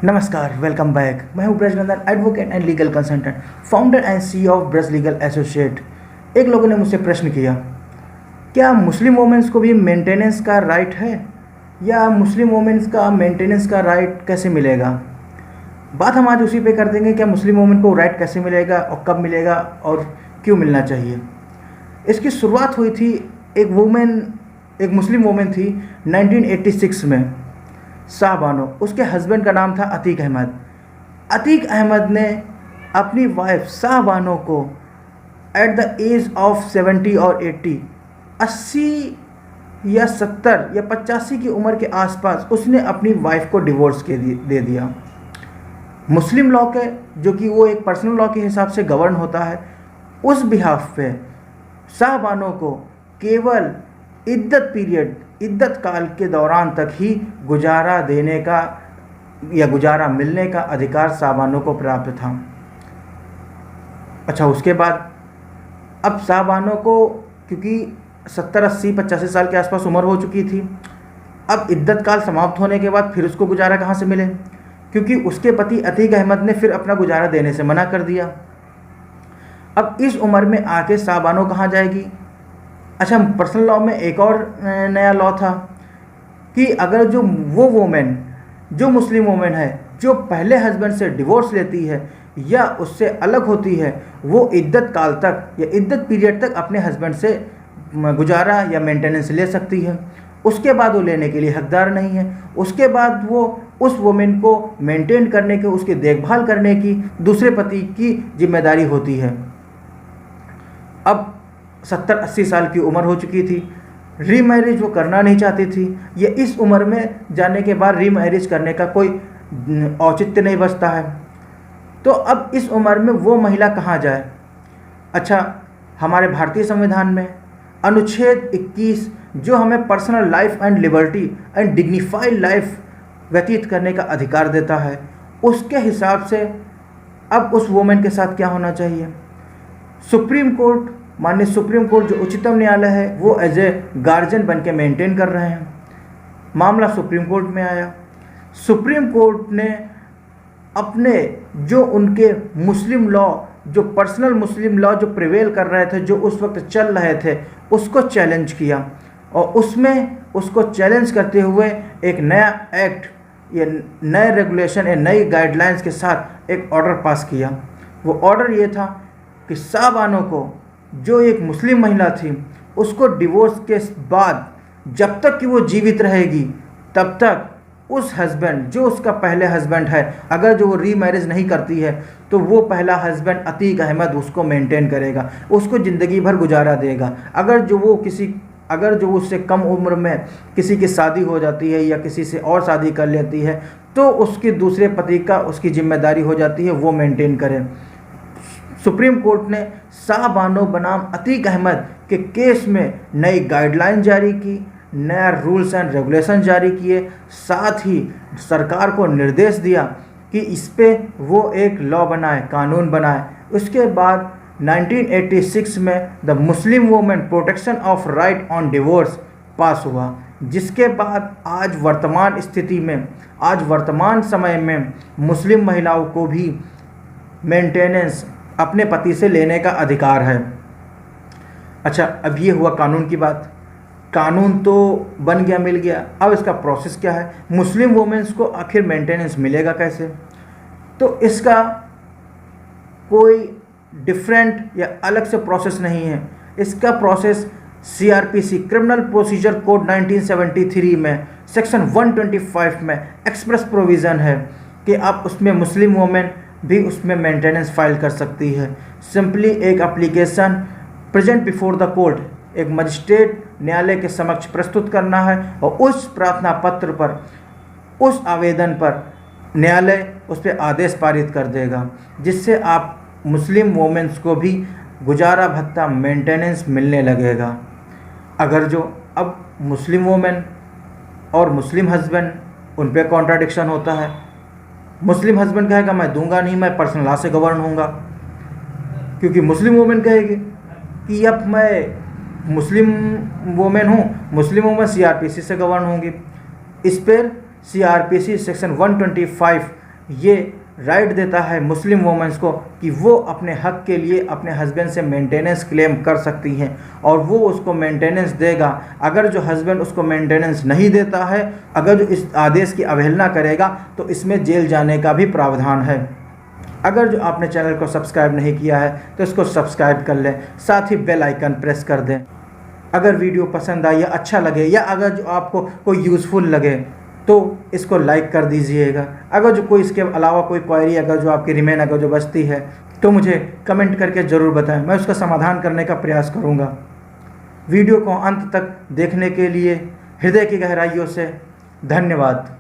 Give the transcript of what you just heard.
नमस्कार, welcome back. मैं हूं Brajnandan, advocate and legal consultant, founder and CEO of Braj legal associate. एक लोगों ने मुझसे प्रश्न किया, क्या मुस्लिम वोमेंस को भी मेंटेनेंस का राइट है, या मुस्लिम वोमेंस का मेंटेनेंस का राइट कैसे मिलेगा। बात हम आज उसी पे कर देंगे, क्या मुस्लिम वोमेन को राइट कैसे मिलेगा और कब मिलेगा और क्यों मिलना चाहिए। इसकी शुरुआत हुई थी, एक मुस्लिम वोमेन थी 1986 में, शाहबानो। उसके हस्बैंड का नाम था अतीक अहमद। अतीक अहमद ने अपनी वाइफ शाहबानो को एट द एज ऑफ 70 और 80 या 70 या 85 की उम्र के आसपास उसने अपनी वाइफ को डिवोर्स दे दिया। मुस्लिम लॉ के, जो कि वो एक पर्सनल लॉ के हिसाब से गवर्न होता है, उस बिहाफ पे शाहबानो को केवल इद्दत काल के दौरान तक ही गुजारा देने का या गुजारा मिलने का अधिकार शाहबानो को प्राप्त था। अच्छा, उसके बाद अब शाहबानो को, क्योंकि 70, 80, 85 साल के आसपास उम्र हो चुकी थी, अब इद्दत काल समाप्त होने के बाद फिर उसको गुजारा कहाँ से मिले, क्योंकि उसके पति अतीक अहमद ने फिर अपना गुजारा देने से मना कर दिया। अब इस उम्र में आके शाहबानो कहाँ जाएगी। अच्छा, पर्सनल लॉ में एक और नया लॉ था कि अगर वो वोमेन, जो मुस्लिम वोमेन है, जो पहले हस्बैंड से डिवोर्स लेती है या उससे अलग होती है, वो इद्दत काल तक या इद्दत पीरियड तक अपने हस्बैंड से गुजारा या मेंटेनेंस ले सकती है। उसके बाद वो लेने के लिए हकदार नहीं है। उसके बाद वो उस वोमेन को मेंटेन करने के, उसकी देखभाल करने की दूसरे पति की जिम्मेदारी होती है। अब 70-80 साल की उम्र हो चुकी थी, रीमैरिज वो करना नहीं चाहती थी। ये इस उम्र में जाने के बाद रीमैरिज करने का कोई औचित्य नहीं बचता है। तो अब इस उम्र में वो महिला कहाँ जाए। अच्छा, हमारे भारतीय संविधान में अनुच्छेद 21, जो हमें personal life and liberty and dignified life व्यतीत करने का अधिकार देता है, उसके हिसाब से अब उस वोमेन के साथ क्या होना चाहिए। माननीय सुप्रीम कोर्ट, जो उच्चतम न्यायालय है, वो एज ए गार्जियन बन के मेंटेन कर रहे हैं। मामला सुप्रीम कोर्ट में आया। सुप्रीम कोर्ट ने अपने जो उनके मुस्लिम लॉ, जो पर्सनल मुस्लिम लॉ जो प्रिवेल कर रहे थे, जो उस वक्त चल रहे थे, उसको चैलेंज किया और उसमें उसको चैलेंज करते हुए एक नया एक्ट या नए रेगुलेशन या नई गाइडलाइंस के साथ एक ऑर्डर पास किया। वो ऑर्डर ये था कि शाहबानो को, जो एक मुस्लिम महिला थी, उसको डिवोर्स के बाद जब तक कि वो जीवित रहेगी तब तक उस हस्बैंड, जो उसका पहले हस्बैंड है, अगर जो वो रीमैरिज नहीं करती है तो वो पहला हस्बैंड अतीक अहमद उसको मेंटेन करेगा, उसको ज़िंदगी भर गुजारा देगा। अगर जो उससे कम उम्र में किसी की शादी हो जाती है या किसी से और शादी कर लेती है तो उसके दूसरे पति का उसकी जिम्मेदारी हो जाती है वो मेंटेन करे। सुप्रीम कोर्ट ने शाहबानो बनाम अतीक अहमद के केस में नई गाइडलाइन जारी की, नया रूल्स एंड रेगुलेशन जारी किए, साथ ही सरकार को निर्देश दिया कि इस पे वो एक लॉ बनाए, कानून बनाए। उसके बाद 1986 में the Muslim women protection of right on divorce pass हुआ, जिसके बाद आज वर्तमान समय में मुस्लिम महिलाओं को भी मेंटेनेंस अपने पति से लेने का अधिकार है। अच्छा, अब ये हुआ कानून की बात। कानून तो बन गया, मिल गया, अब इसका प्रोसेस क्या है। मुस्लिम वुमेन्स को आखिर मेंटेनेंस मिलेगा कैसे। तो इसका कोई डिफरेंट या अलग से प्रोसेस नहीं है। इसका process CRPC, criminal procedure code 1973 में सेक्शन 125 में एक्सप्रेस प्रोविज़न है कि आप उसमें मुस्लिम वुमेन भी उसमें मेंटेनेंस फाइल कर सकती है। सिंपली एक application present before the court, एक मजिस्ट्रेट न्यायालय के समक्ष प्रस्तुत करना है और उस प्रार्थना पत्र पर, उस आवेदन पर न्यायालय उस पर आदेश पारित कर देगा, जिससे आप मुस्लिम वोमेन्स को भी गुजारा भत्ता मेंटेनेंस मिलने लगेगा। अगर जो अब मुस्लिम वोमेन और मुस्लिम हस्बैंड, उन पर कॉन्ट्राडिक्शन होता है। मुस्लिम हस्बैंड कहेगा मैं दूंगा नहीं, मैं पर्सनल लॉ से गवर्न होऊंगा, क्योंकि मुस्लिम वोमेन कहेगी कि अब मैं मुस्लिम वोमेन हूँ, मुस्लिम वोमेन CRPC से गवर्न होंगी। इस पर CRPC सेक्शन 125 ये राइट देता है मुस्लिम वुमेंस को कि वो अपने हक के लिए अपने हस्बैंड से मेंटेनेंस क्लेम कर सकती हैं और वो उसको मेंटेनेंस देगा। अगर जो हस्बैंड उसको मेंटेनेंस नहीं देता है, अगर जो इस आदेश की अवहेलना करेगा तो इसमें जेल जाने का भी प्रावधान है। अगर जो आपने चैनल को सब्सक्राइब नहीं किया है तो इसको सब्सक्राइब कर लें, साथ ही बेल आइकन प्रेस कर दें। अगर वीडियो पसंद आई या अच्छा लगे या अगर जो आपको कोई यूज़फुल लगे तो इसको लाइक कर दीजिएगा। अगर जो कोई इसके अलावा कोई क्वेरी अगर जो आपकी रिमेन अगर जो बचती है तो मुझे कमेंट करके ज़रूर बताएं, मैं उसका समाधान करने का प्रयास करूँगा। वीडियो को अंत तक देखने के लिए हृदय की गहराइयों से धन्यवाद।